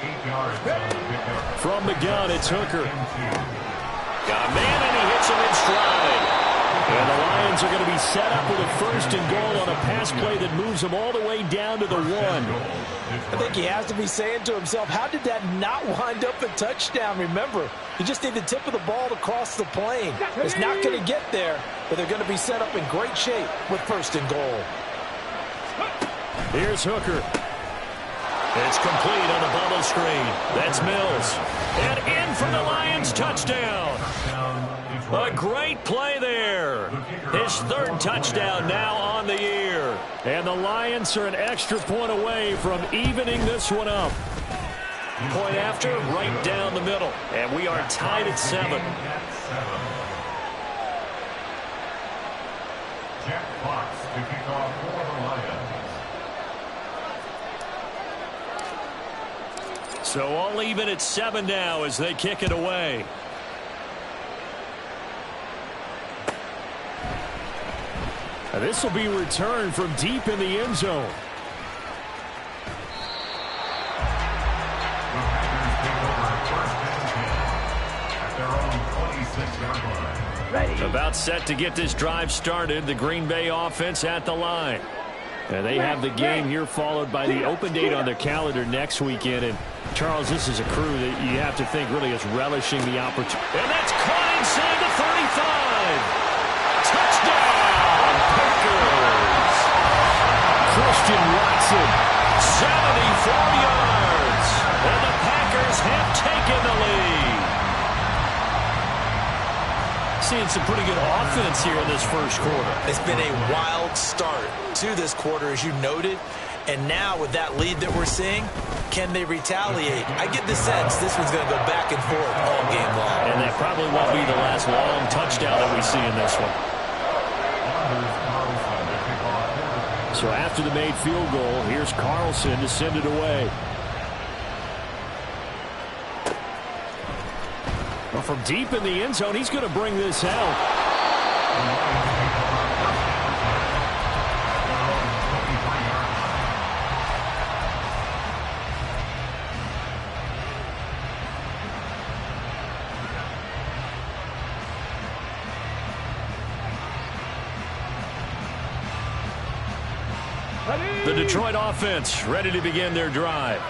8 yards on the pickup. From the gun, it's Hooker. Got a man, and he hits him in stride. And the Lions are going to be set up with a 1st and goal on a pass play that moves them all the way down to the 1. I think he has to be saying to himself, how did that not wind up a touchdown? Remember, you just need the tip of the ball to cross the plane. It's not going to get there, but they're going to be set up in great shape with 1st and goal. Here's Hooker. It's complete on the bubble screen. That's Mills. And in for the Lions touchdown. A great play there. His 3rd touchdown now on the year. And the Lions are an extra point away from evening this one up. Point after, right down the middle. And we are tied at 7. Jack Fox to kick off for the Lions. So all even at 7 now as they kick it away. This will be returned from deep in the end zone. About set to get this drive started. The Green Bay offense at the line. And they have the game here followed by the open date on their calendar next weekend. And, Charles, this is a crew that you have to think really is relishing the opportunity. And that's caught inside the 35. Touchdown, Packers. Christian Watson. 74 yards. And the Packers have taken the lead. Seeing some pretty good offense here in this first quarter. It's been a wild start to this quarter, as you noted. And now with that lead that we're seeing, can they retaliate? I get the sense this one's going to go back and forth all game long. And that probably won't be the last long touchdown that we see in this one. So after the made field goal, here's Carlson to send it away. Well, from deep in the end zone, he's going to bring this out. The Detroit offense ready to begin their drive.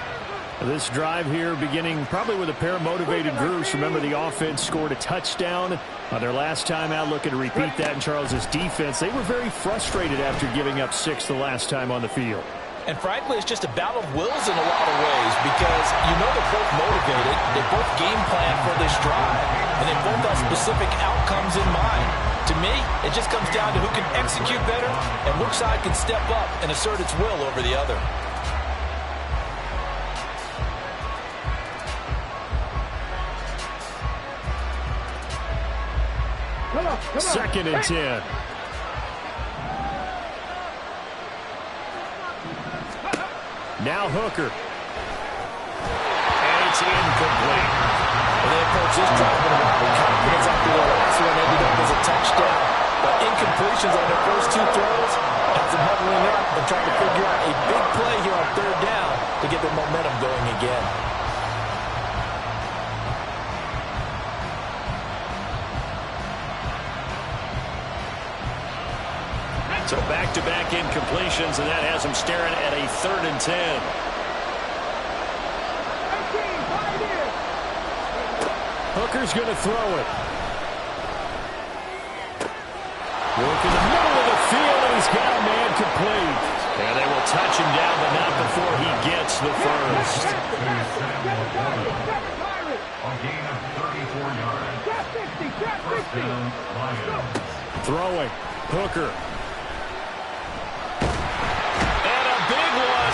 This drive here beginning probably with a pair of motivated groups. Remember, the offense scored a touchdown on their last time out. Looking to repeat that in Charles's defense. They were very frustrated after giving up 6 the last time on the field. And frankly, it's just a battle of wills in a lot of ways because you know they're both motivated. They both game plan for this drive, and they both have specific outcomes in mind. To me, it just comes down to who can execute better and which side can step up and assert its will over the other. Second and 10. Now Hooker. And it's incomplete. And they approach this drive with confidence after the last one ended up as a touchdown. But incompletions on their first 2 throws has them huddling up and trying to figure out a big play here on 3rd down to get their momentum going again. So back-to-back incompletions, and that has them staring at a 3rd and 10. Hooker's going to throw it. Work in the middle of the field, and he's got a man complete. And they will touch him down, but not before he gets the first. A gain of 34 yards. First down, Lions. Throwing. Hooker.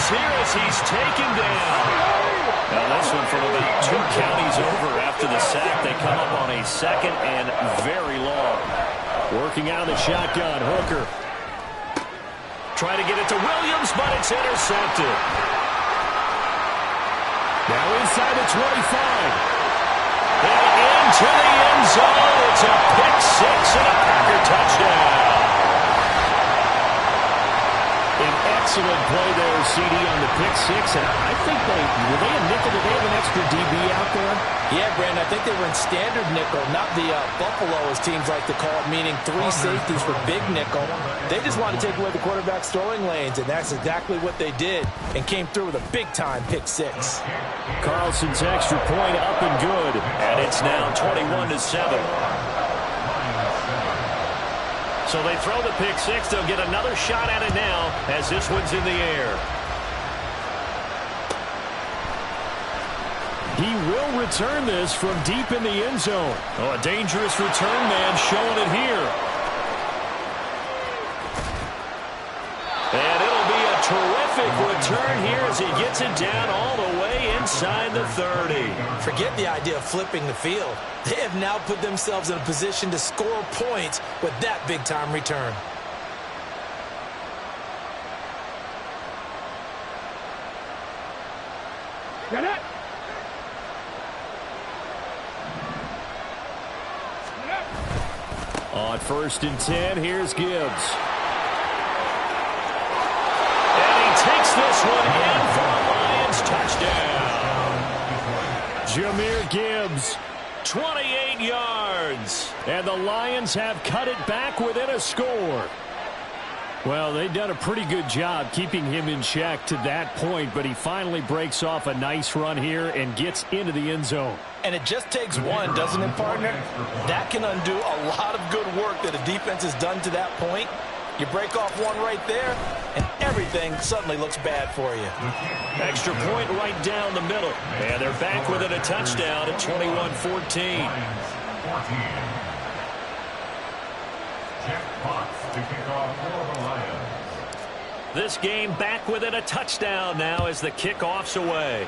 Here as he's taken down. Now this one from about 2 counties over after the sack. They come up on a 2nd and very long. Working out of the shotgun. Hooker. Trying to get it to Williams, but it's intercepted. Now inside the 25. And into the end zone. It's a pick 6 and a Packer touchdown. An Excellent play there, CD, on the pick six. And I think were they a nickel? Did they have an extra DB out there? Yeah, Brandon, I think they were in standard nickel, not the Buffalo, as teams like to call it, meaning 3 safeties for big nickel. They just wanted to take away the quarterback's throwing lanes, and that's exactly what they did, and came through with a big-time pick six. Carlson's extra point up and good, and it's now 21-7. So they throw the pick six. They'll get another shot at it now as this one's in the air. He will return this from deep in the end zone. Oh, a dangerous return man showing it here. And it'll be a terrific return here as he gets it down all the way inside the 30. Forget the idea of flipping the field. They have now put themselves in a position to score points with that big-time return. Get it! On 1st and 10, here's Gibbs. And he takes this one in for a Lions touchdown. Jahmyr Gibbs. 28 yards. And the Lions have cut it back within a score. Well, they've done a pretty good job keeping him in check to that point, but he finally breaks off a nice run here and gets into the end zone. And it just takes one, doesn't it, partner? That can undo a lot of good work that a defense has done to that point. You break off one right there, and everything suddenly looks bad for you. Extra point right down the middle. And they're back within a touchdown at 21-14. This game back within a touchdown now as the kickoff's away.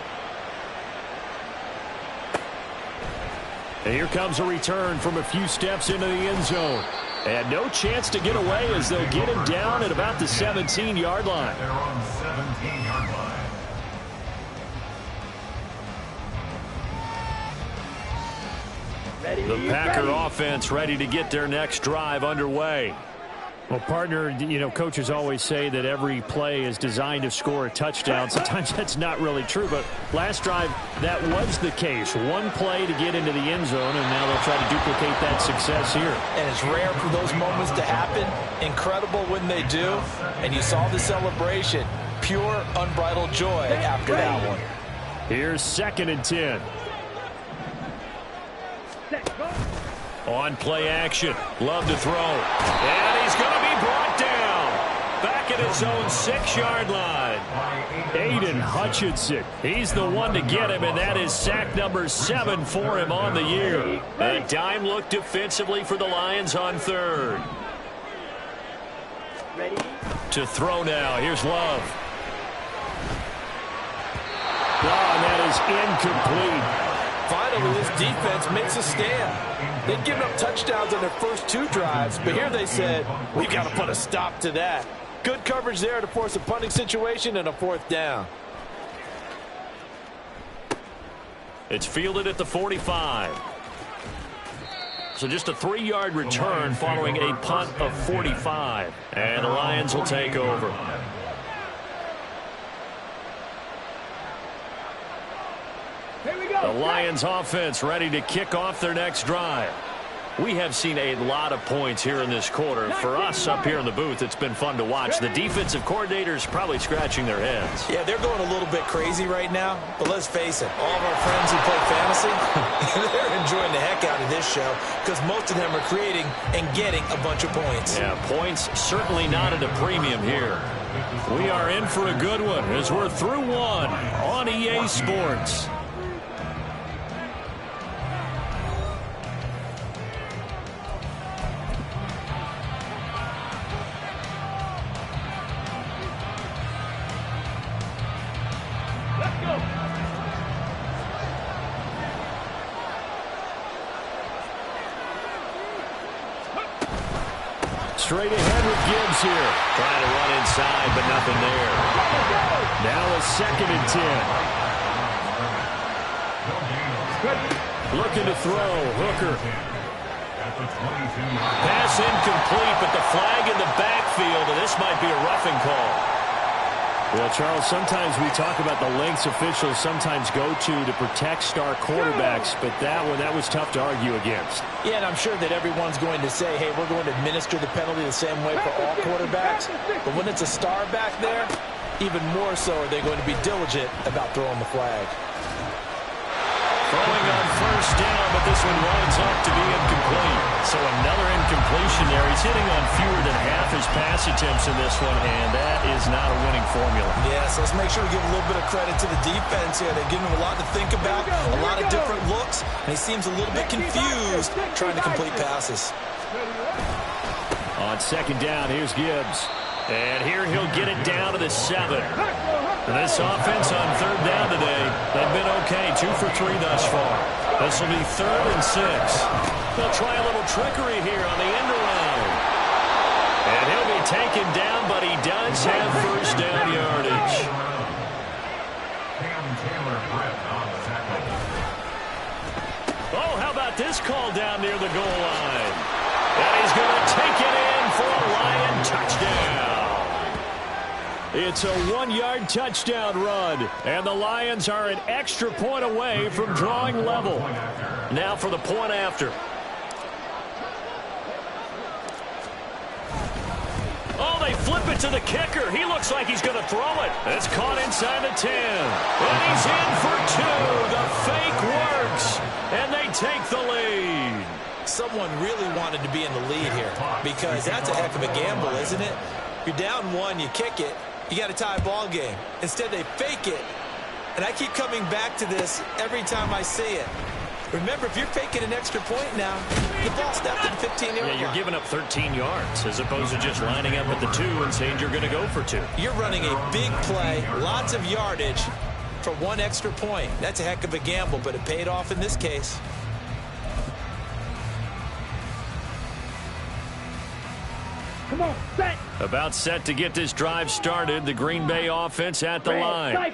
And here comes a return from a few steps into the end zone. And no chance to get away as they'll get him down at about the 17-yard line. They're on the 17-yard line. The Packer offense ready to get their next drive underway. Well, partner, you know, coaches always say that every play is designed to score a touchdown. Sometimes that's not really true, but last drive, that was the case. One play to get into the end zone, and now they'll try to duplicate that success here. And it's rare for those moments to happen. Incredible when they do. And you saw the celebration. Pure, unbridled joy after that one. Here's 2nd and 10. On play action. Love to throw. And he's going to be brought down. Back at his own 6-yard line. Aiden Hutchinson. He's the one to get him, and that is sack number 7 for him on the year. A dime look defensively for the Lions on 3rd. Ready? To throw now. Here's Love. Oh, and that is incomplete. Finally, this defense makes a stand. They'd given up touchdowns on their first 2 drives, but here they said, we've got to put a stop to that. Good coverage there to force a punting situation and a 4th down. It's fielded at the 45. So just a 3-yard return following a punt of 45. And the Lions will take over. The Lions offense ready to kick off their next drive. We have seen a lot of points here in this quarter. For us up here in the booth, it's been fun to watch. The defensive coordinators probably scratching their heads. Yeah, they're going a little bit crazy right now, but let's face it, all of our friends who play fantasy, they're enjoying the heck out of this show because most of them are creating and getting a bunch of points. Yeah, points certainly not at a premium here. We are in for a good one as we're through one on EA Sports. Straight ahead with Gibbs here. Trying to run inside, but nothing there. Now a 2nd and 10. Looking to throw. Hooker. Pass incomplete, but the flag in the backfield, and this might be a roughing call. Well, Charles, sometimes we talk about the lengths officials sometimes go to protect star quarterbacks, but that was tough to argue against. Yeah, and I'm sure that everyone's going to say, hey, we're going to administer the penalty the same way for all quarterbacks. But when it's a star back there, even more so are they going to be diligent about throwing the flag. Throwing on first down, but this one winds up to be incomplete. So another incompletion there. He's hitting on fewer than half his pass attempts in this one, and that is not a winning formula. Yeah, so let's make sure we give a little bit of credit to the defense here. They've given him a lot to think about, a lot of different looks, and he seems a little bit confused trying to complete passes. On second down, here's Gibbs. And here he'll get it down to the 7. This offense on third down today, they've been okay. 2 for 3 thus far. This will be 3rd and 6. They'll try a little trickery here on the end around. And he'll be taken down, but he does have first down yardage. Oh, how about this call down near the goal line? And he's going to take it in for a Lion touchdown. It's a 1-yard touchdown run, and the Lions are an extra point away from drawing level. Now for the point after. Oh, they flip it to the kicker. He looks like he's going to throw it. It's caught inside the 10. And he's in for 2. The fake works, and they take the lead. Someone really wanted to be in the lead here because that's a heck of a gamble, isn't it? You're down 1, you kick it. You got a tie ball game. Instead, they fake it. And I keep coming back to this every time I see it. Remember, if you're faking an extra point now, the ball stepped at the 15-yard line. Yeah, you're giving up 13 yards as opposed to just lining up at the 2 and saying you're going to go for 2. You're running a big play, lots of yardage for 1 extra point. That's a heck of a gamble, but it paid off in this case. Come on, set. About set to get this drive started. The Green Bay offense at the line.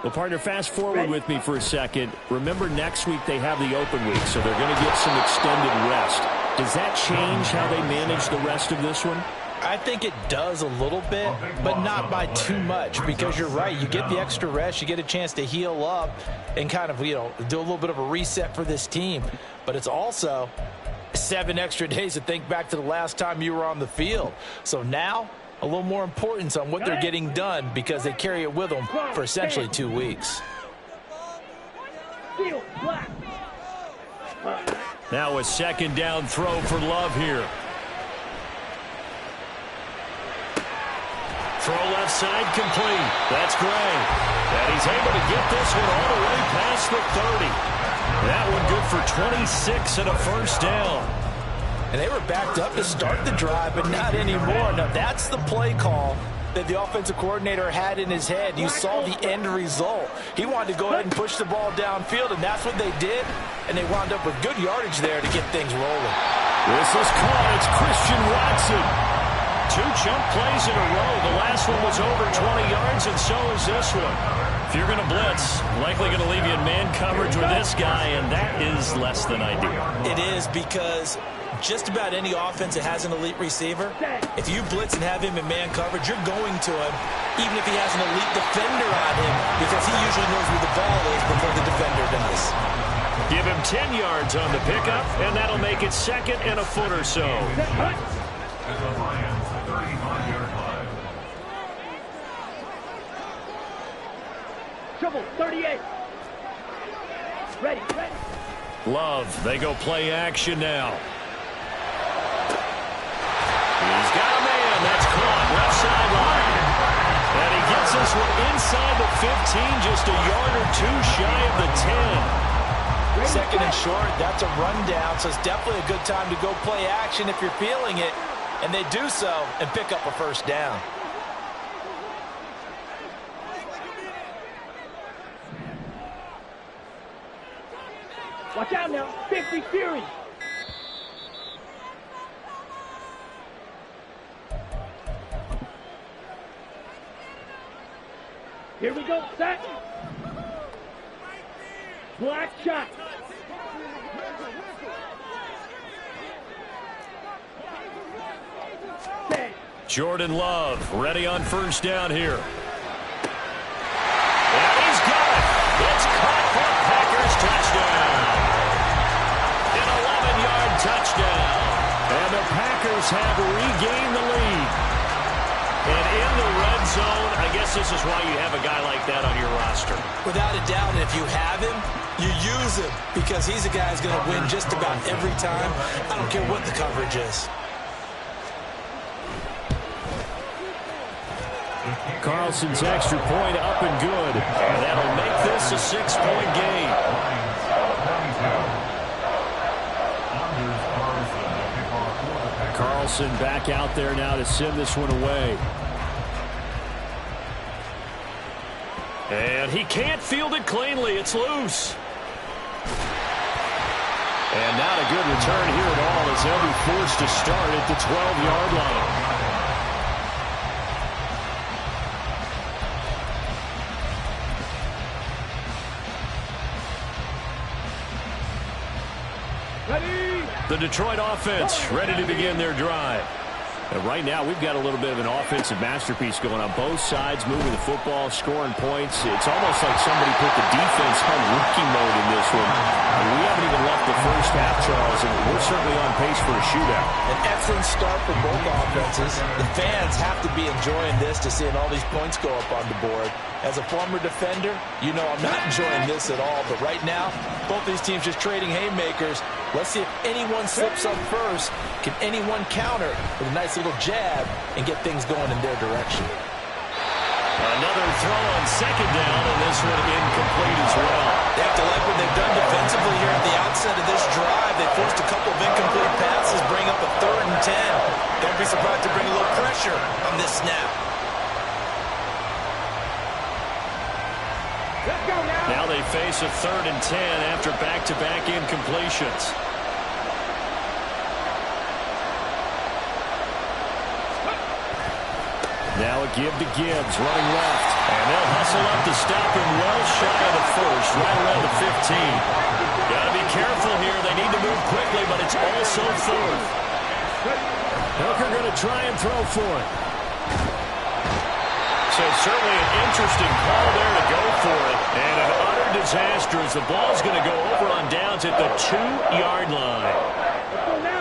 Well, partner, fast forward with me for a second. Remember, next week they have the open week, so they're going to get some extended rest. Does that change how they manage the rest of this one? I think it does a little bit, but not by too much, because you're right. You get the extra rest. You get a chance to heal up and kind of, do a little bit of a reset for this team. But it's also 7 extra days to think back to the last time you were on the field. So now, a little more importance on what they're getting done because they carry it with them for essentially 2 weeks. Now a second down throw for Love here. Throw left side complete. That's Gray. And he's able to get this one all the way past the 30. That one good for 26 and a first down. And they were backed up to start the drive, but not anymore. Now, that's the play call that the offensive coordinator had in his head. You saw the end result. He wanted to go ahead and push the ball downfield, and that's what they did. And they wound up with good yardage there to get things rolling. This is caught. It's Christian Watson. 2 jump plays in a row. The last one was over 20 yards, and so is this one. If you're going to blitz, likely going to leave you in man coverage with this guy, and that is less than ideal. It is, because just about any offense that has an elite receiver, if you blitz and have him in man coverage, you're going to him, even if he has an elite defender on him, because he usually knows where the ball is before the defender does. Give him 10 yards on the pickup, and that'll make it 2nd and a foot or so. Trouble, 38. Ready. Love, they go play action now. He's got a man. That's caught left sideline. And he gets this one inside the 15, just a yard or 2 shy of the 10. 2nd and short, that's a rundown, so it's definitely a good time to go play action if you're feeling it. And they do so and pick up a first down. Watch out now. 50 Fury. Here we go. Set. Black shot. Jordan Love ready on first down here. touchdown. And the Packers have regained the lead. And in the red zone, I guess this is why you have a guy like that on your roster. Without a doubt, if you have him, you use him because he's a guy who's going to win just about every time. I don't care what the coverage is. Carlson's extra point up and good. And that'll make this a 6-point game. Carlson back out there now to send this one away. And he can't field it cleanly. It's loose. And not a good return here at all as they'll be forced to start at the 12-yard line. The Detroit offense ready to begin their drive. And right now, we've got a little bit of an offensive masterpiece going on both sides, moving the football, scoring points. It's almost like somebody put the defense on rookie mode in this one. And we haven't even left the first half, Charles, and we're certainly on pace for a shootout. An excellent start for both offenses. The fans have to be enjoying this to seeing all these points go up on the board. As a former defender, you know I'm not enjoying this at all. But right now, both these teams just trading haymakers. Let's see if anyone slips up first. Can anyone counter with a nice little jab and get things going in their direction? Another throw on second down, and this one incomplete as well. They have to like what they've done defensively here at the outset of this drive. They forced a couple of incomplete passes, bring up a 3rd and 10. Don't be surprised to bring a little pressure on this snap. Now they face a 3rd and 10 after back-to-back incompletions. Now a give to Gibbs, running left. And they'll hustle up to stop him well shy of the first, right around the 15. Got to be careful here. They need to move quickly, but it's also 4th. Hooker going to try and throw for it. So certainly an interesting call there to go for it. And an utter disaster as the ball's going to go over on downs at the 2-yard line.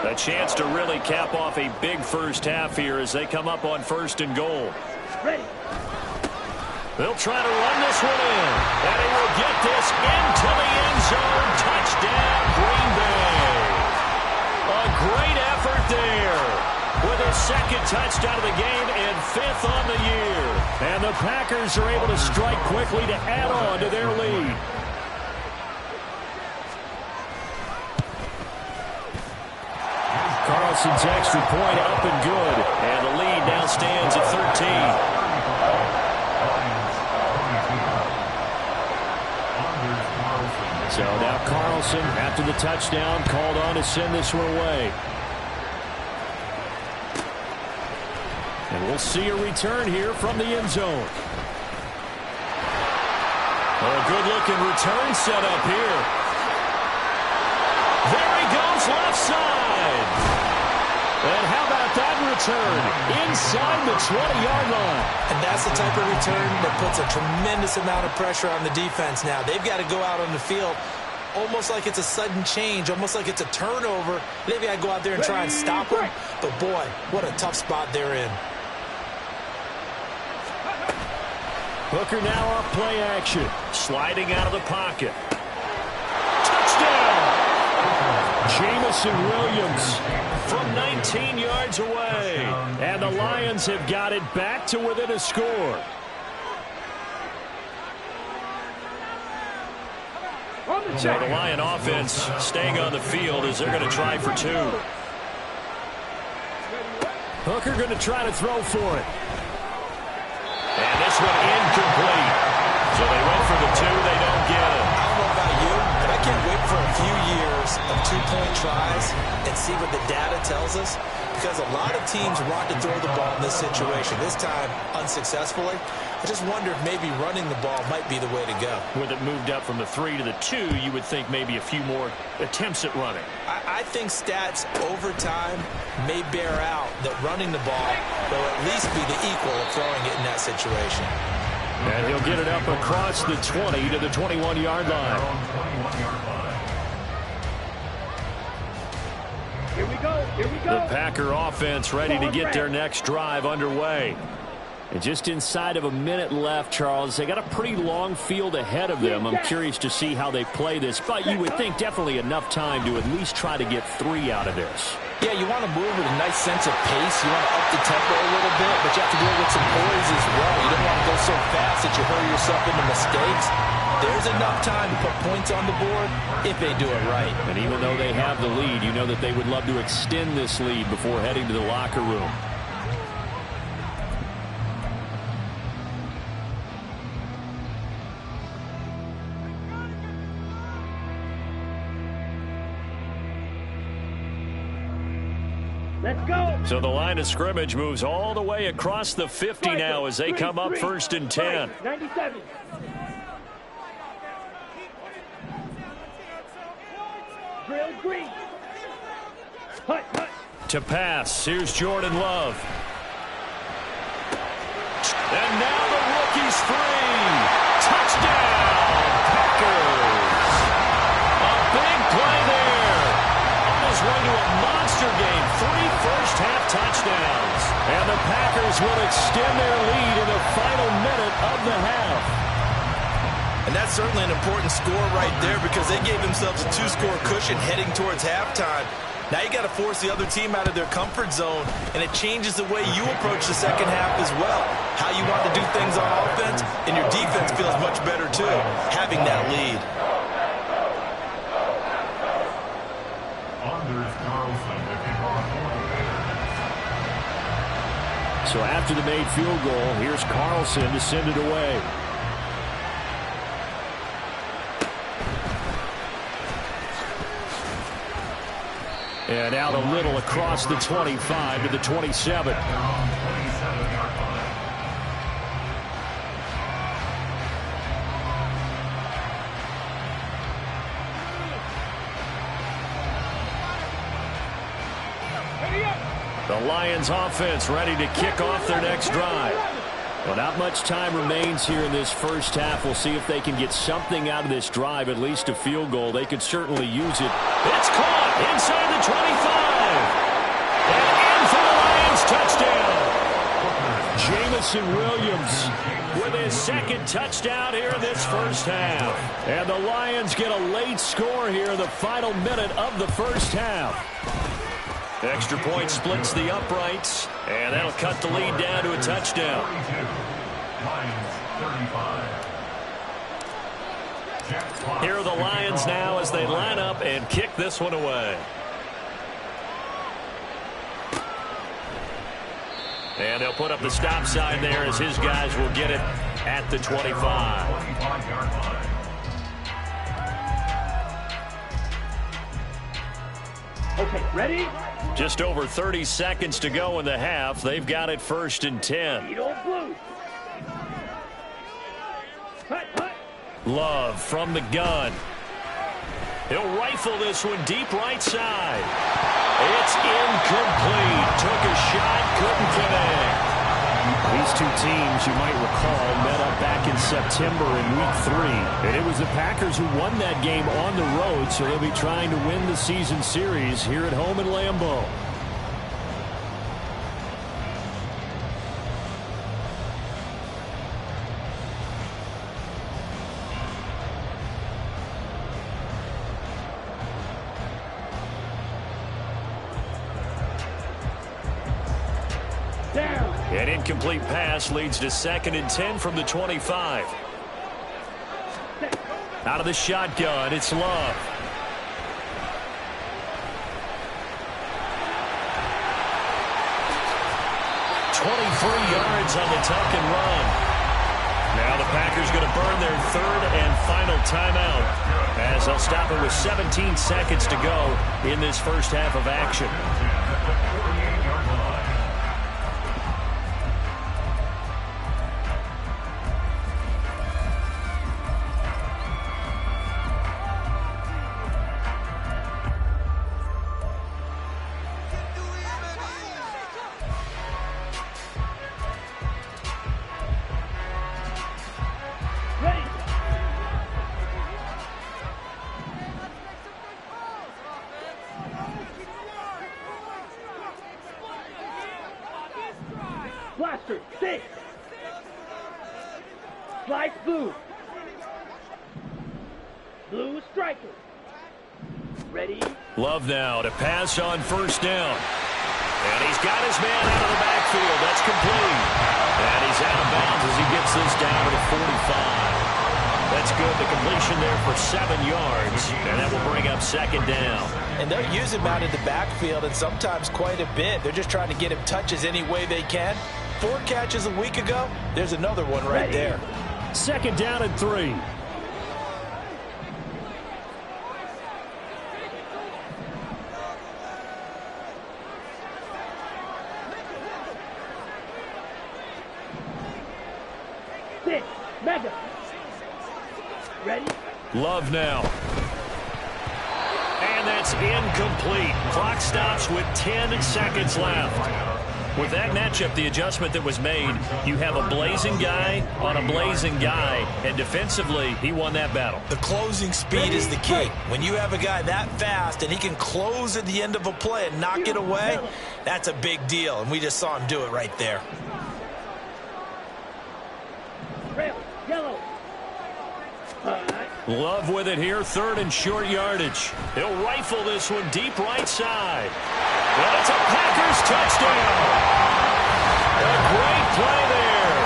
A chance to really cap off a big first half here as they come up on 1st and goal. They'll try to run this one in. And he will get this into the end zone. Touchdown, Green Bay. A great effort there. With his 2nd touchdown of the game and 5th on the year. And the Packers are able to strike quickly to add on to their lead. Carlson's extra point up and good. And the lead now stands at 13. So now Carlson, after the touchdown, called on to send this one away. And we'll see a return here from the end zone. A good-looking return set up here. There he goes left side. And how about that return inside the 20-yard line? And that's the type of return that puts a tremendous amount of pressure on the defense now. They've got to go out on the field almost like it's a sudden change, almost like it's a turnover. They've got to go out there and try and stop them. But, boy, what a tough spot they're in. Hooker now off play action. Sliding out of the pocket. Touchdown! Jamison Williams from 19 yards away. And the Lions have got it back to within a score. So the Lion offense staying on the field as they're going to try for 2. Hooker going to try to throw for it. And this one incomplete. So they went for the 2. They don't get it. I don't know about you, but I can't wait for a few years of 2-point tries and see what the data tells us. Because a lot of teams want to throw the ball in this situation. This time, unsuccessfully. I just wonder if maybe running the ball might be the way to go. With it moved up from the 3 to the 2, you would think maybe a few more attempts at running. I think stats over time may bear out that running the ball will at least be the equal of throwing it in that situation. And he'll get it up across the 20 to the 21-yard line. Here we go. Here we go. The Packer offense ready to get their next drive underway. And just inside of a minute left, Charles. They got a pretty long field ahead of them. I'm curious to see how they play this, but you would think definitely enough time to at least try to get 3 out of this. Yeah, you want to move with a nice sense of pace. You want to up the tempo a little bit, but you have to do it with some poise as well. You don't want to go so fast that you hurry yourself into mistakes. There's enough time to put points on the board if they do it right. And even though they have the lead, you know that they would love to extend this lead before heading to the locker room. Let's go. So the line of scrimmage moves all the way across the 50 now as they come up 1st and 10. 97. Drill green. Hut, hut. To pass, here's Jordan Love. And now the rookie's free. Touchdown, Packers. A big play there. On his way to a monster game. 3 first-half touchdowns. And the Packers will extend their lead in the final minute of the half. And that's certainly an important score right there because they gave themselves a 2-score cushion heading towards halftime. Now you got to force the other team out of their comfort zone, and it changes the way you approach the second half as well. How you want to do things on offense, and your defense feels much better too, having that lead. Anders Carlson to kick off for the Bears. So after the made field goal, here's Carlson to send it away. And out a little across the 25 to the 27. The Lions offense ready to kick off their next drive. Well, not much time remains here in this first half. We'll see if they can get something out of this drive, at least a field goal. They could certainly use it. It's caught inside the 25. And in for the Lions, touchdown. Jamison Williams With his second touchdown here in this first half. and the Lions get a late score here in the final minute of the first half. Extra point splits the uprights, and that'll cut the lead down to a touchdown. 32. Lions 35. Here are the Lions now as they line up and kick this one away. And they'll put up the stop sign there as his guys will get it at the 25. 25-yard line. Okay, ready? Just over 30 seconds to go in the half. They've got it 1st and 10. Beat old Blues. Hut, hut. Love from the gun. He'll rifle this one deep right side. It's incomplete. Took a shot, couldn't connect. These two teams, you might recall, met up back in September in Week 3. And it was the Packers who won that game on the road, so they'll be trying to win the season series here at home in Lambeau. Down. An incomplete pass leads to 2nd and 10 from the 25. Out of the shotgun, it's Love. Yards on the tuck and run. Now the Packers going to burn their 3rd and final timeout as they'll stop it with 17 seconds to go in this first half of action. 48-yard line. Ready. 6. Slice blue. Blue striker. Ready? Love now to pass on first down. And he's got his man out of the backfield. That's complete. And he's out of bounds as he gets this down to the 45. That's good. The completion there for 7 yards. And that will bring up second down. And they'll use him out in the backfield, and sometimes quite a bit. They're just trying to get him touches any way they can. 4 catches a week ago. There's another one right there. Second down and 3. Madden. Ready? Love now. And that's incomplete. Clock stops with 10 seconds left. With that matchup, the adjustment that was made, you have a blazing guy on a blazing guy, and defensively, he won that battle. The closing speed is the key. When you have a guy that fast and he can close at the end of a play and knock it away, that's a big deal, and we just saw him do it right there. Yellow. Love with it here, 3rd and short yardage. He'll rifle this one deep right side. Well, it's a Packers touchdown. A great play there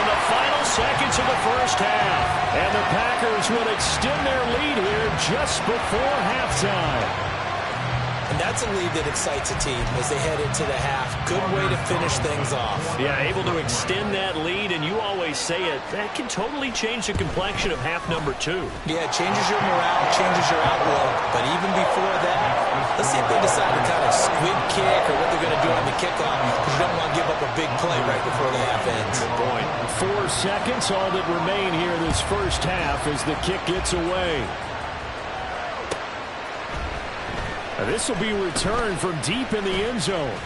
in the final seconds of the first half. And the Packers will extend their lead here just before halftime. And that's a lead that excites a team as they head into the half. Good way to finish things off. Yeah, able to extend that lead, and you always say it, that can totally change the complexion of half number 2. Yeah, it changes your morale, changes your outlook. But even before that, let's see if they decide to kind of squib kick or what they're going to do on the kickoff, because you don't want to give up a big play right before the half ends. Good point. 4 seconds, all that remain here this first half as the kick gets away. This will be returned from deep in the end zone.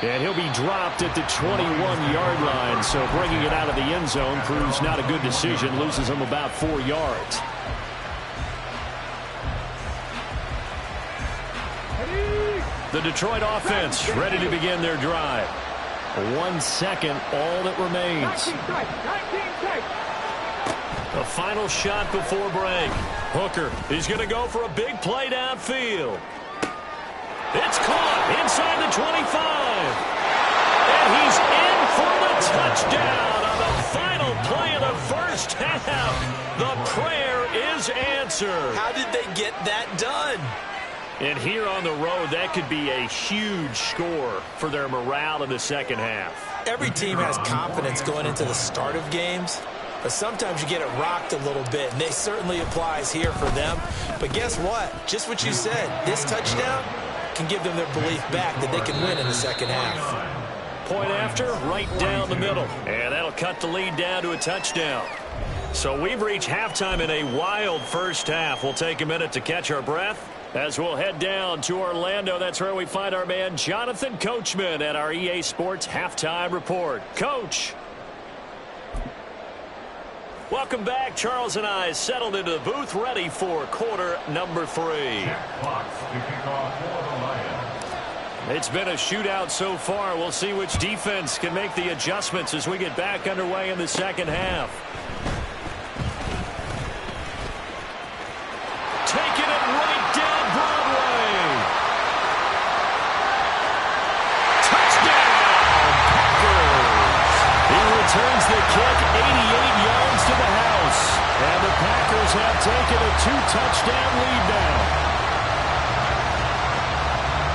And he'll be dropped at the 21-yard line. So bringing it out of the end zone proves not a good decision. Loses him about 4 yards. The Detroit offense ready to begin their drive. 1 second, all that remains. The final shot before break. Hooker, he's going to go for a big play downfield. It's caught inside the 25. And he's in for the touchdown on the final play of the first half. The prayer is answered. How did they get that done? And here on the road, that could be a huge score for their morale in the second half. Every team has confidence going into the start of games, but sometimes you get it rocked a little bit, and this certainly applies here for them. But guess what? Just what you said, this touchdown can give them their belief back that they can win in the second half. Point after, right down the middle. And that'll cut the lead down to a touchdown. So we've reached halftime in a wild first half. We'll take a minute to catch our breath as we'll head down to Orlando. That's where we find our man Jonathan Coachman at our EA Sports Halftime Report. Coach. Welcome back. Charles and I settled into the booth, ready for quarter number 3. It's been a shootout so far. We'll see which defense can make the adjustments as we get back underway in the second half. Taking it right down Broadway. Touchdown, Packers. He returns the kick 88 yards to the house. And the Packers have taken a 2-touchdown lead now.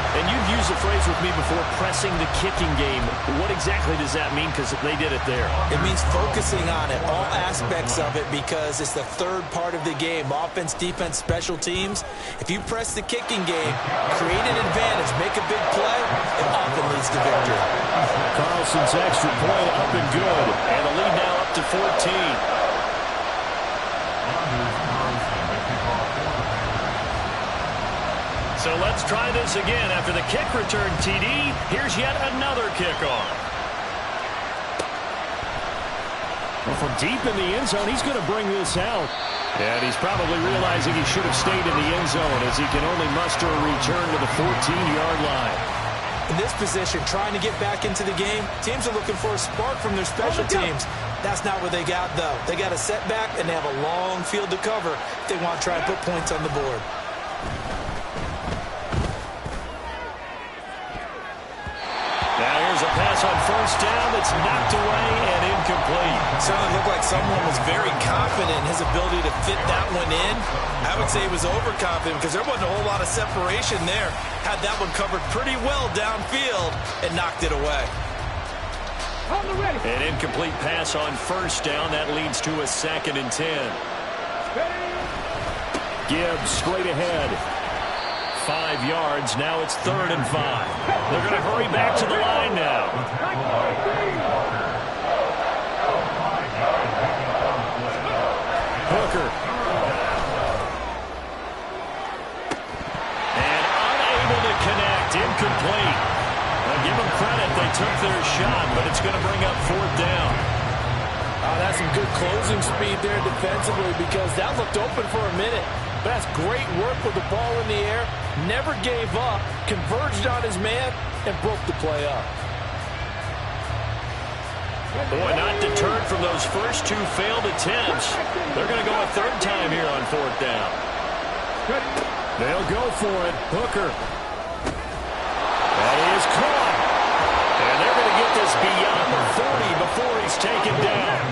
And you've used the phrase with me before, pressing the kicking game. What exactly does that mean? Because they did it there. It means focusing on it, all aspects of it, because it's the third part of the game. Offense, defense, special teams. If you press the kicking game, create an advantage, make a big play, it often leads to victory. Carlson's extra point up and good. And the lead now up to 14. So let's try this again. After the kick return TD, here's yet another kickoff. Well, from deep in the end zone, he's going to bring this out. And he's probably realizing he should have stayed in the end zone as he can only muster a return to the 14-yard line. In this position, trying to get back into the game, teams are looking for a spark from their special teams. That's not what they got, though. They got a setback, and they have a long field to cover if they want to try and put points on the board. Now here's a pass on first down that's knocked away and incomplete. Certainly looked like someone was very confident in his ability to fit that one in. I would say he was overconfident because there wasn't a whole lot of separation there. Had that one covered pretty well downfield and knocked it away. An incomplete pass on first down. That leads to a 2nd and 10. Gibbs straight ahead. 5 yards. Now it's 3rd and 5. They're going to hurry back to the line now. Hooker. And unable to connect. Incomplete. Now give them credit. They took their shot, but it's going to bring up 4th down. That's some good closing speed there defensively because that looked open for a minute. But that's great work with the ball in the air. Never gave up, converged on his man, and broke the play up. Boy, not deterred from those first 2 failed attempts. They're going to go a 3rd time here on 4th down. They'll go for it. Hooker. That is caught. And they're going to get this beyond the 40 before he's taken down.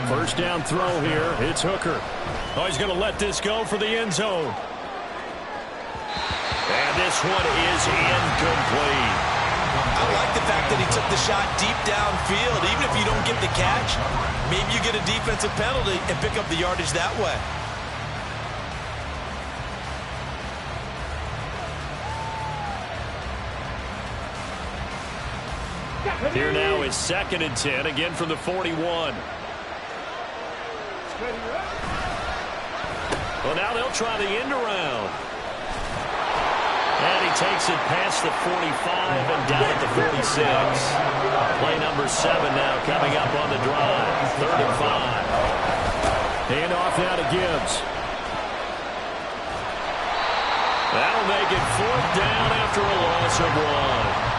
1st down throw here. It's Hooker. Oh, he's going to let this go for the end zone. And this one is incomplete. I like the fact that he took the shot deep downfield. Even if you don't get the catch, maybe you get a defensive penalty and pick up the yardage that way. Here now is 2nd and 10, again from the 41. Well, now they'll try the end around. And he takes it past the 45 and down at the 46. Play number 7 now coming up on the drive. 3rd and 5. Hand off now to Gibbs. That'll make it 4th down after a loss of 1.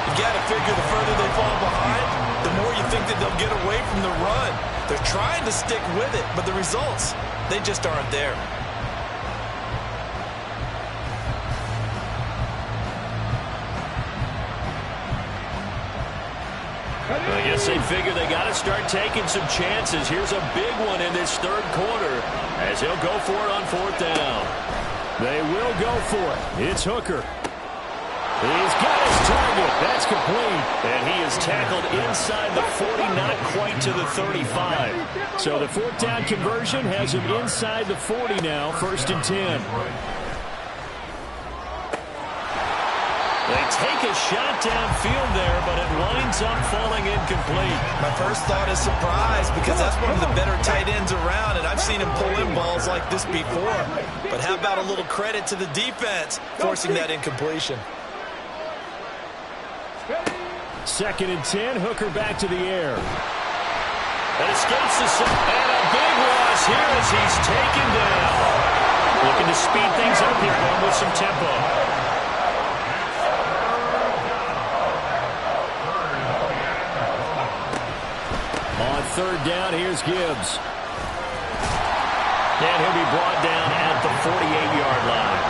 You got to figure the further they fall behind, the more you think that they'll get away from the run. They're trying to stick with it, but the results, they just aren't there. I guess they figure they got to start taking some chances. Here's a big one in this 3rd quarter as he'll go for it on 4th down. They will go for it. It's Hooker. He's got his target. That's complete. And he is tackled inside the 40, not quite to the 35. So the 4th down conversion has him inside the 40 now, 1st and 10. They take a shot downfield there, but it winds up falling incomplete. My first thought is surprise because that's one of the better tight ends around, and I've seen him pull in balls like this before. But how about a little credit to the defense forcing that incompletion? 2nd and 10, Hooker back to the air. And escapes the set, and a big loss here as he's taken down. Looking to speed things up here, going with some tempo. On 3rd down, here's Gibbs. And he'll be brought down at the 48-yard line.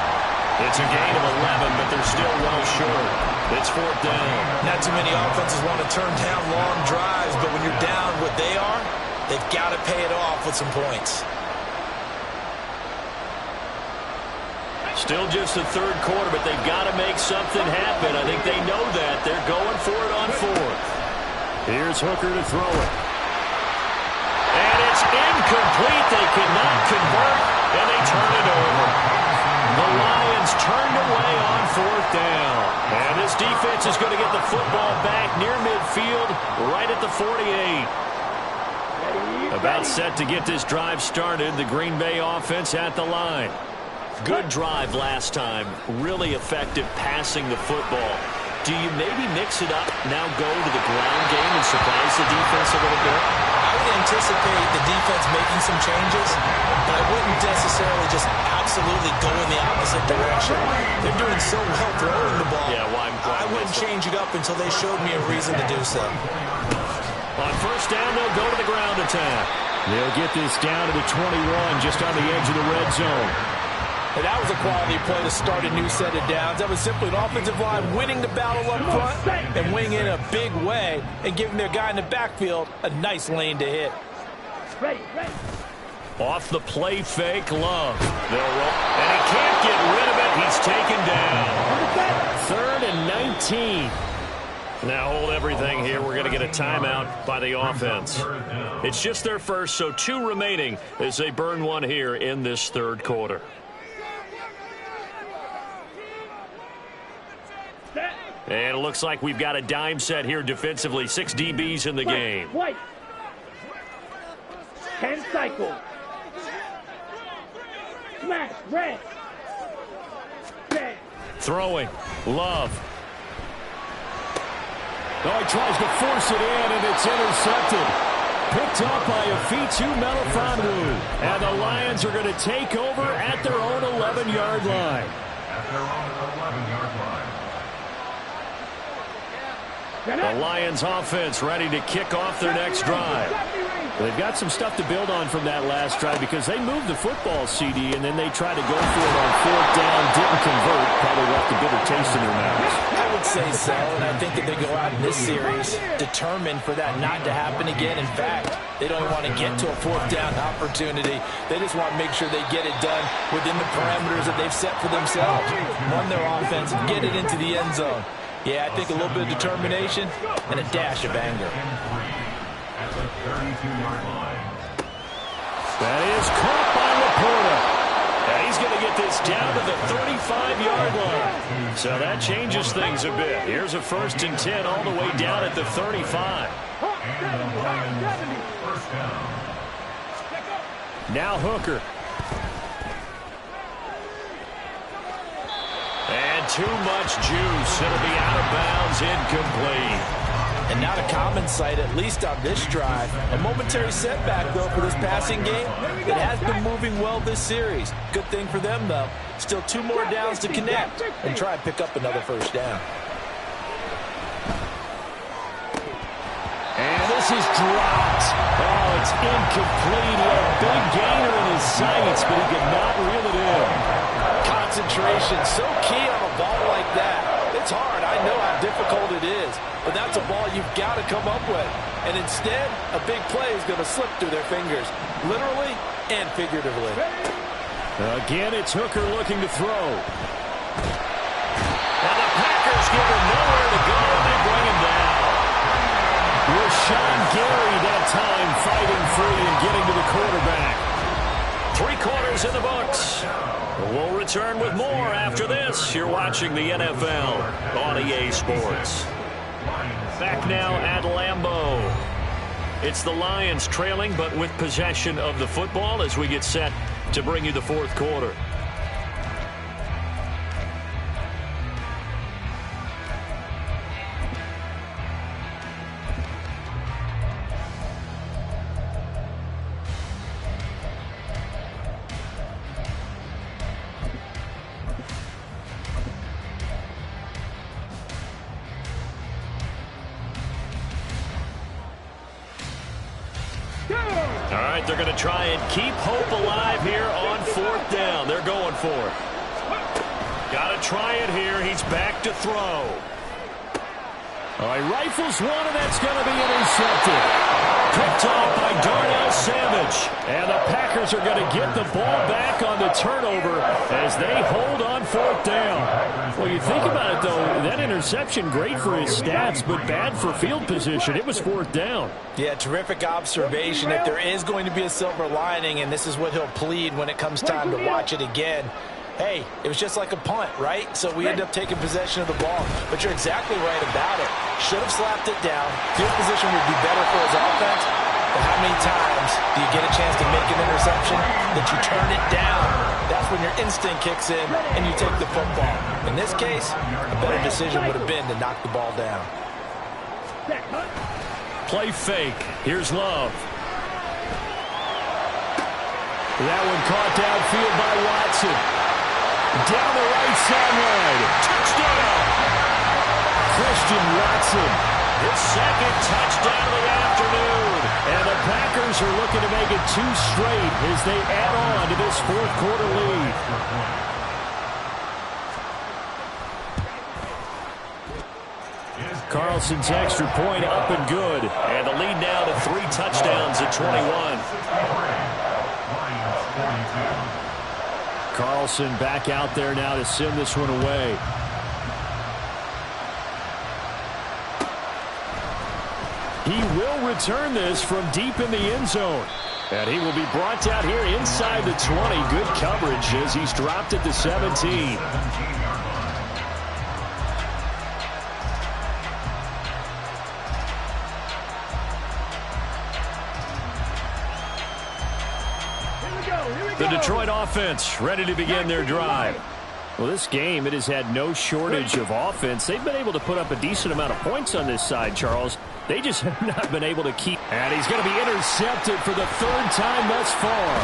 It's a gain of 11, but they're still well short. It's 4th down. Not too many offenses want to turn down long drives, but when you're down what they are, they've got to pay it off with some points. Still just the 3rd quarter, but they've got to make something happen. I think they know that. They're going for it on 4th. Here's Hooker to throw it. And it's incomplete. They cannot convert, and they turn it over. The Lions turned away on 4th down. And this defense is going to get the football back near midfield, right at the 48. About set to get this drive started. The Green Bay offense at the line. Good drive last time. Really effective passing the football. Do you maybe mix it up, now go to the ground game and surprise the defense a little bit? I would anticipate the defense making some changes, but I wouldn't necessarily just absolutely go in the opposite direction. They're doing so well throwing the ball. Yeah, why I wouldn't change it up until they showed me a reason to do so. On first down, they'll go to the ground attack. They'll get this down to the 21, just on the edge of the red zone. And that was a quality play to start a new set of downs. That was simply an offensive line winning the battle up front and winning in a big way and giving their guy in the backfield a nice lane to hit. Ready. Off the play fake, Love. They'll roll, and he can't get rid of it. He's taken down. 3rd and 19. Now hold everything here. We're going to get a timeout by the offense. It's just their first, so 2 remaining as they burn one here in this 3rd quarter. And it looks like we've got a dime set here defensively. 6 DBs in the game. White. 10 cycles. Smash. Red. Red. Throwing. Love. Oh, he tries to force it in, and it's intercepted. Picked up by Afitu Melifonwu. And the Lions are going to take over at their own 11-yard line. At their own 11-yard line. The Lions offense ready to kick off their next drive. They've got some stuff to build on from that last drive because they moved the football, CD, and then they tried to go for it on 4th down, didn't convert, probably left a bitter taste in their mouths. I would say so, and I think that they go out in this series determined for that not to happen again. In fact, they don't want to get to a 4th down opportunity. They just want to make sure they get it done within the parameters that they've set for themselves. Run their offense, get it into the end zone. Yeah, I think a little bit of determination and a dash of anger. At the 32-yard line. That is caught by Laporta. And he's going to get this down to the 35-yard line. So that changes things a bit. Here's a 1st and 10 all the way down at the 35. And the Lions, first down. Now Hooker. And too much juice. It'll be out of bounds, incomplete. And not a common sight, at least on this drive. A momentary setback, though, for this passing game. It has been moving well this series. Good thing for them, though. Still 2 more downs to connect and try and pick up another 1st down. And this is dropped. Oh, it's incomplete. He had a big gainer in his sights, but he could not reel it in. Concentration, so key on a ball like that. It's hard. I know how difficult it is. But that's a ball you've got to come up with. And instead, a big play is going to slip through their fingers, literally and figuratively. Again, it's Hooker looking to throw. And the Packers give him nowhere to go, and they bring him down. Rashawn Gary that time fighting free and getting to the quarterback. 3 quarters in the books. We'll return with more after this. You're watching the NFL on EA Sports. Back now at Lambeau. It's the Lions trailing, but with possession of the football as we get set to bring you the 4th quarter. All right, they're going to try and keep hope alive here on 4th down. They're going for it. Got to try it here. He's back to throw. All right, rifles one, and that's going to be intercepted. Picked off by Darnell Savage. And the Packers are going to get the ball back on the turnover as they hold on 4th down. Well, you think about it, though, that interception, great for his stats, but bad for field position. It was 4th down. Yeah, terrific observation. If there is going to be a silver lining, and this is what he'll plead when it comes time to watch it again, hey, it was just like a punt, right? So we end up taking possession of the ball. But you're exactly right about it. Should have slapped it down. Field position would be better for his offense. But how many times do you get a chance to make an interception that you turn it down? That's when your instinct kicks in and you take the football. In this case, a better decision would have been to knock the ball down. Play fake. Here's Love. That one caught downfield by Watson. Down the right sideline. Touchdown! Christian Watson. His second touchdown of the afternoon. And the Packers are looking to make it 2 straight as they add on to this fourth quarter lead. Carlson's extra point up and good. And the lead now to 3 touchdowns at 21. Carlson back out there now to send this one away. He will return this from deep in the end zone. And he will be brought down here inside the 20. Good coverage as he's dropped at the 17. The Detroit offense ready to begin their drive. Well, this game, it has had no shortage of offense. They've been able to put up a decent amount of points on this side, Charles. They just have not been able to keep. And he's going to be intercepted for the 3rd time thus far.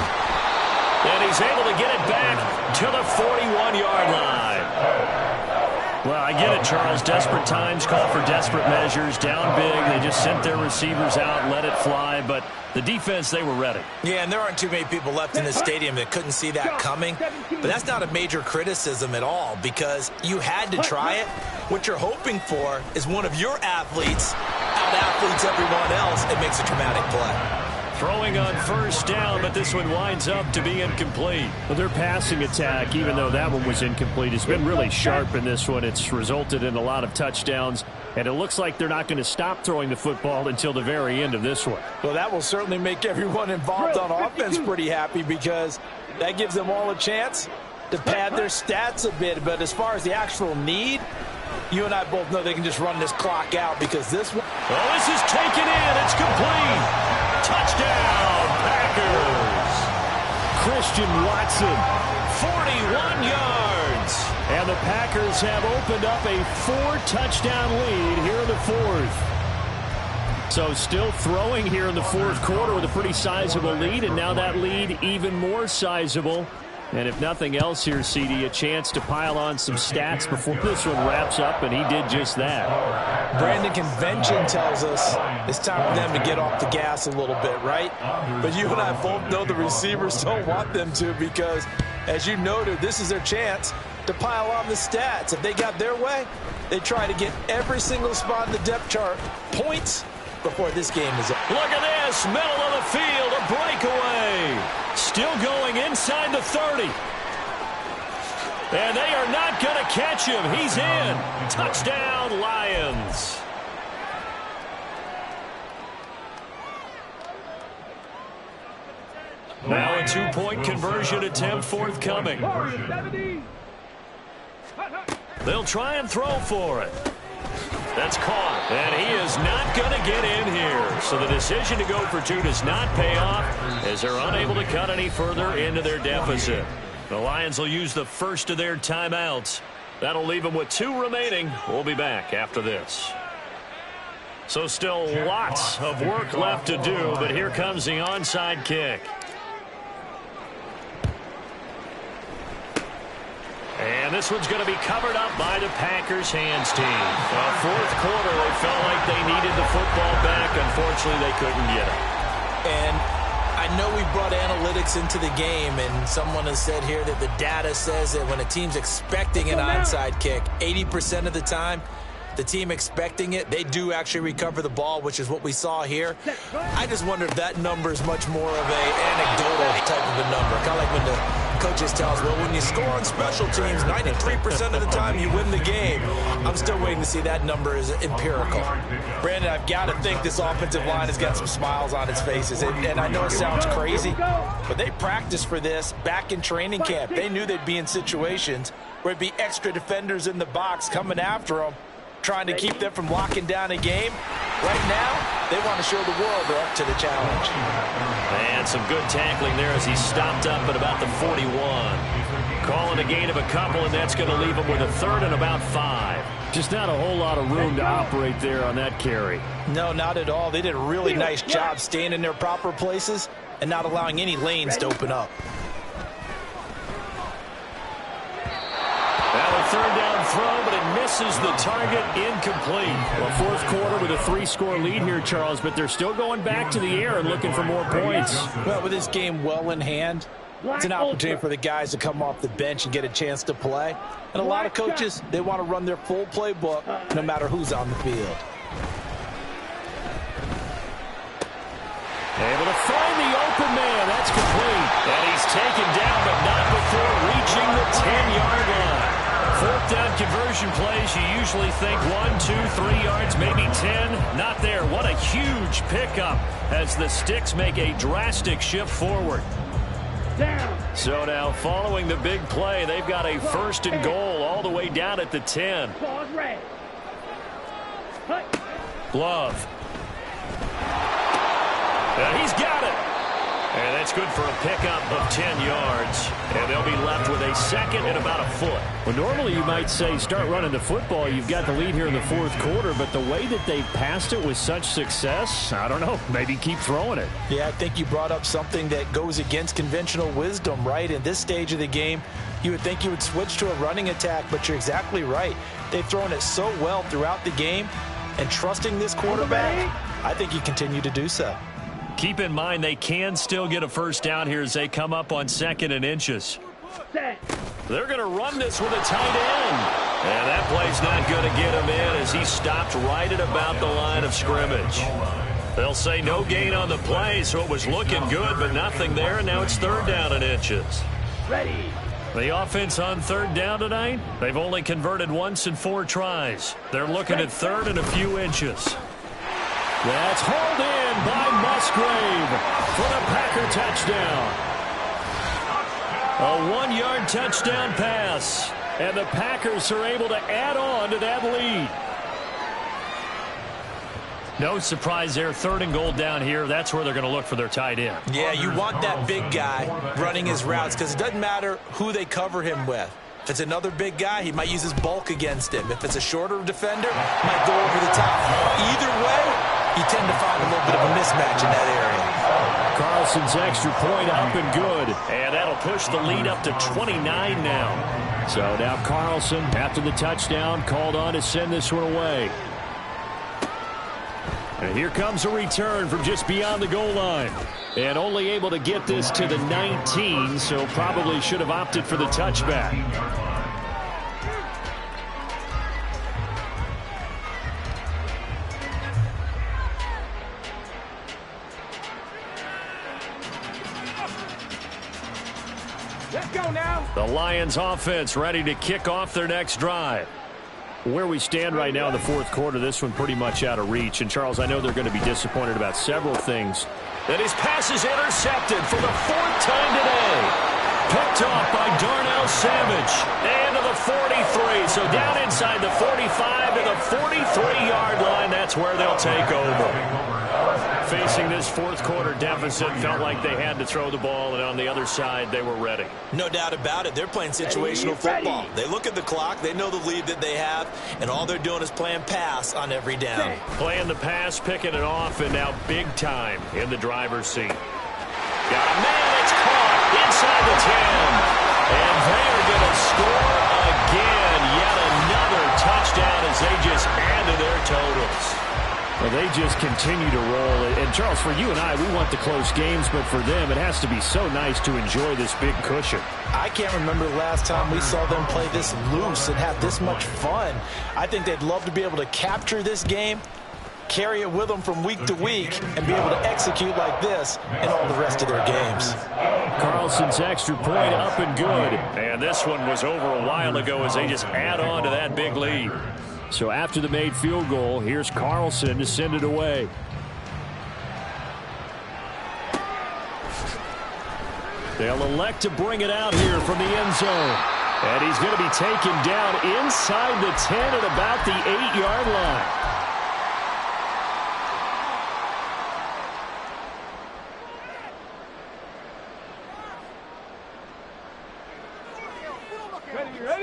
And he's able to get it back to the 41-yard line. Well, I get it, Charles. Desperate times call for desperate measures. Down big, they just sent their receivers out and let it fly. But the defense, they were ready. Yeah, and there aren't too many people left in this stadium that couldn't see that coming. But that's not a major criticism at all because you had to try it. What you're hoping for is one of your athletes out-athletes everyone else and makes a dramatic play. Throwing on 1st down, but this one winds up to be incomplete. Well, their passing attack, even though that one was incomplete, has been really sharp in this one. It's resulted in a lot of touchdowns, and it looks like they're not going to stop throwing the football until the very end of this one. Well, that will certainly make everyone involved on offense pretty happy because that gives them all a chance to pad their stats a bit. But as far as the actual need, you and I both know they can just run this clock out because this one... Oh, this is taken in. It's complete. Touchdown, Packers. Christian Watson. 41 yards. And the Packers have opened up a 4-touchdown lead here in the 4th. So still throwing here in the 4th quarter with a pretty sizable lead, and now that lead even more sizable. And if nothing else here, CD, a chance to pile on some stats before this one wraps up, and he did just that. Brandon, convention tells us it's time for them to get off the gas a little bit, right? But you and I both know the receivers don't want them to because, as you noted, this is their chance to pile on the stats. If they got their way, they try to get every single spot in the depth chart points before this game is up. Look at this, middle of the field, a breakaway. Still going inside the 30. And they are not going to catch him. He's in. Touchdown, Lions. Now a 2-point conversion attempt forthcoming. They'll try and throw for it. That's caught, and he is not going to get in here. So the decision to go for 2 does not pay off as they're unable to cut any further into their deficit. The Lions will use the first of their timeouts. That'll leave them with 2 remaining. We'll be back after this. So still lots of work left to do, but here comes the onside kick. And this one's going to be covered up by the Packers hands team. 4th quarter, they felt like they needed the football back. Unfortunately, they couldn't get it. And I know we brought analytics into the game, and someone has said here that the data says that when a team's expecting an onside kick, 80% of the time, the team expecting it, they do actually recover the ball, which is what we saw here. I just wonder if that number is much more of a anecdotal type of a number. Kind of like when the coaches tell us, well, when you score on special teams, 93% of the time you win the game. I'm still waiting to see that number is empirical. Brandon, I've got to think this offensive line has got some smiles on its faces. And I know it sounds crazy, but they practiced for this back in training camp. They knew they'd be in situations where it'd be extra defenders in the box coming after them, trying to keep them from locking down a game. Right now, they want to show the world they're up to the challenge. And some good tackling there as he stopped up at about the 41. Calling a gain of a couple, and that's going to leave him with a third and about 5. Just not a whole lot of room to operate there on that carry. No, not at all. They did a really nice job staying in their proper places and not allowing any lanes to open up. Now a third down throw, but it misses the target, incomplete. Well, fourth quarter with a 3-score lead here, Charles, but they're still going back to the air and looking for more points. Well, with this game well in hand, it's an opportunity for the guys to come off the bench and get a chance to play. And a lot of coaches, they want to run their full playbook no matter who's on the field. Able to find the open man. That's complete. And he's taken down, but not before reaching the 10-yard line. Fourth down conversion plays, you usually think 1, 2, 3 yards, maybe 10. Not there. What a huge pickup as the Sticks make a drastic shift forward. So now following the big play, they've got a first and goal all the way down at the 10. Glove. And he's got it. And that's good for a pickup of 10 yards. And they'll be left with a second and about a foot. Well, normally you might say start running the football. You've got the lead here in the fourth quarter, but the way that they've passed it with such success, I don't know, maybe keep throwing it. Yeah, I think you brought up something that goes against conventional wisdom, right? In this stage of the game, you would think you would switch to a running attack, but you're exactly right. They've thrown it so well throughout the game, and trusting this quarterback, I think you continue to do so. Keep in mind they can still get a first down here as they come up on 2nd and inches. They're going to run this with a tight end. And that play's not going to get him in as he stopped right at about the line of scrimmage. They'll say no gain on the play, so it was looking good, but nothing there, and now it's 3rd down and inches. Ready. The offense on 3rd down tonight, they've only converted once in 4 tries. They're looking at 3rd and a few inches. That's hauled in by Musgrave for the Packer touchdown. A 1-yard touchdown pass. And the Packers are able to add on to that lead. No surprise there. 3rd and goal down here. That's where they're going to look for their tight end. Yeah, you want that big guy running his routes because it doesn't matter who they cover him with. If it's another big guy, he might use his bulk against him. If it's a shorter defender, he might go over the top. Either way, you tend to find a little bit of a mismatch in that area. Carlson's extra point up and good. And that'll push the lead up to 29 now. So now Carlson, after the touchdown, called on to send this one away. And here comes a return from just beyond the goal line. And only able to get this to the 19, so probably should have opted for the touchback. Let's go now. The Lions offense ready to kick off their next drive. Where we stand right now in the fourth quarter, this one pretty much out of reach. And, Charles, I know they're going to be disappointed about several things. And his pass is intercepted for the 4th time today. Picked off by Darnell Savage. And to the 43. So down inside the 45 to the 43-yard line. That's where they'll take over. Facing this fourth quarter deficit, felt like they had to throw the ball, and on the other side, they were ready. No doubt about it. They're playing situational football. They look at the clock. They know the lead that they have, and all they're doing is playing pass on every down. Playing the pass, picking it off, and now big time in the driver's seat. Got a man, it's caught inside the 10. And they are going to score again. Yet another touchdown as they just add to their totals. Well, they just continue to roll. And, Charles, for you and I, we want the close games, but for them, it has to be so nice to enjoy this big cushion. I can't remember the last time we saw them play this loose and have this much fun. I think they'd love to be able to capture this game, carry it with them from week to week, and be able to execute like this in all the rest of their games. Carlson's extra point up and good. And this one was over a while ago as they just add on to that big lead. So after the made field goal, here's Carlson to send it away. They'll elect to bring it out here from the end zone. And he's going to be taken down inside the 10 at about the 8-yard line.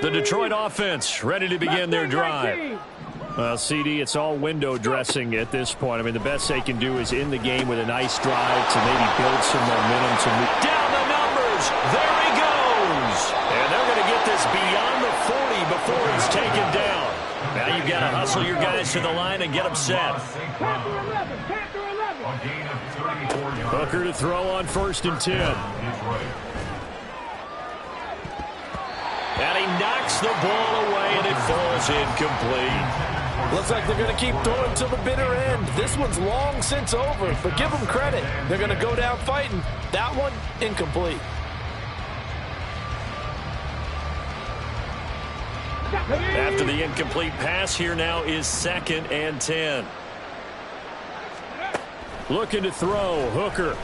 The Detroit offense ready to begin their drive. Well, CD, it's all window dressing at this point. I mean, the best they can do is in the game with a nice drive to maybe build some momentum to move. Down the numbers. There he goes. And they're going to get this beyond the 40 before he's taken down. Now you've got to hustle your guys to the line and get them set. Hooker to throw on 1st and 10. And he knocks the ball away, and it falls incomplete. Looks like they're going to keep throwing till the bitter end. This one's long since over, but give them credit. They're going to go down fighting. That one, incomplete. After the incomplete pass, here now is 2nd and 10. Looking to throw, Hooker.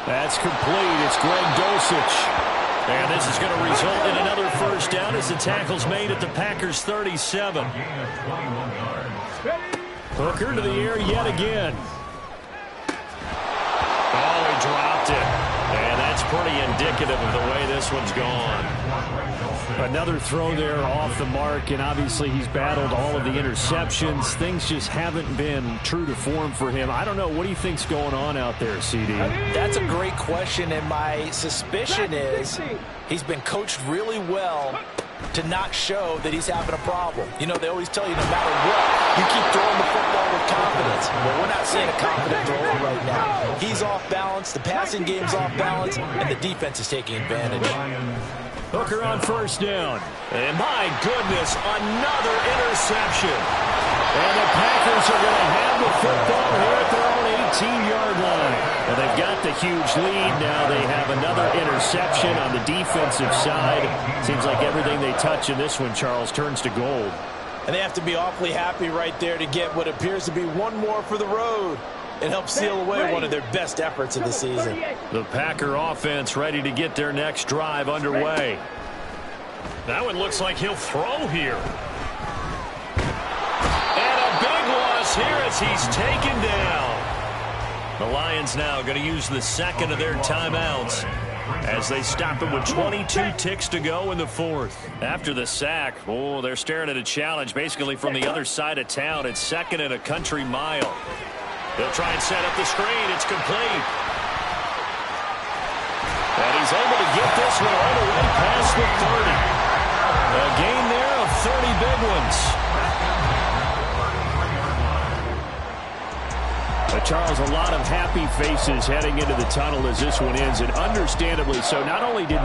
That's complete. It's Greg Dulcich. And this is going to result in another first down as the tackle's made at the Packers' 37. Hooker to the air yet again. Oh, he dropped it. And that's pretty indicative of the way this one's gone. Another throw there off the mark, and obviously he's battled all of the interceptions. Things just haven't been true to form for him. I don't know. What do you think's going on out there, CD? That's a great question, and my suspicion is he's been coached really well to not show that he's having a problem. You know, they always tell you no matter what, you keep throwing the football with confidence. Well, we're not seeing a confident thrower right now. He's off balance, the passing game's off balance, and the defense is taking advantage. Hooker on 1st down. And my goodness, another interception. And the Packers are going to have the football here at their own 18-yard line. And they've got the huge lead. Now they have another interception on the defensive side. Seems like everything they touch in this one, Charles, turns to gold. And they have to be awfully happy right there to get what appears to be one more for the road. It helps seal away one of their best efforts of the season. The Packer offense ready to get their next drive underway. That one looks like he'll throw here. And a big loss here as he's taken down. The Lions now going to use the 2nd of their timeouts as they stop it with 22 ticks to go in the 4th. After the sack, oh, they're staring at a challenge basically from the other side of town. It's 2nd and a country mile. They'll try and set up the screen. It's complete. And he's able to get this one all the way past the 30. A gain there of 30 big ones. Charles, a lot of happy faces heading into the tunnel as this one ends, and understandably so. Not only did they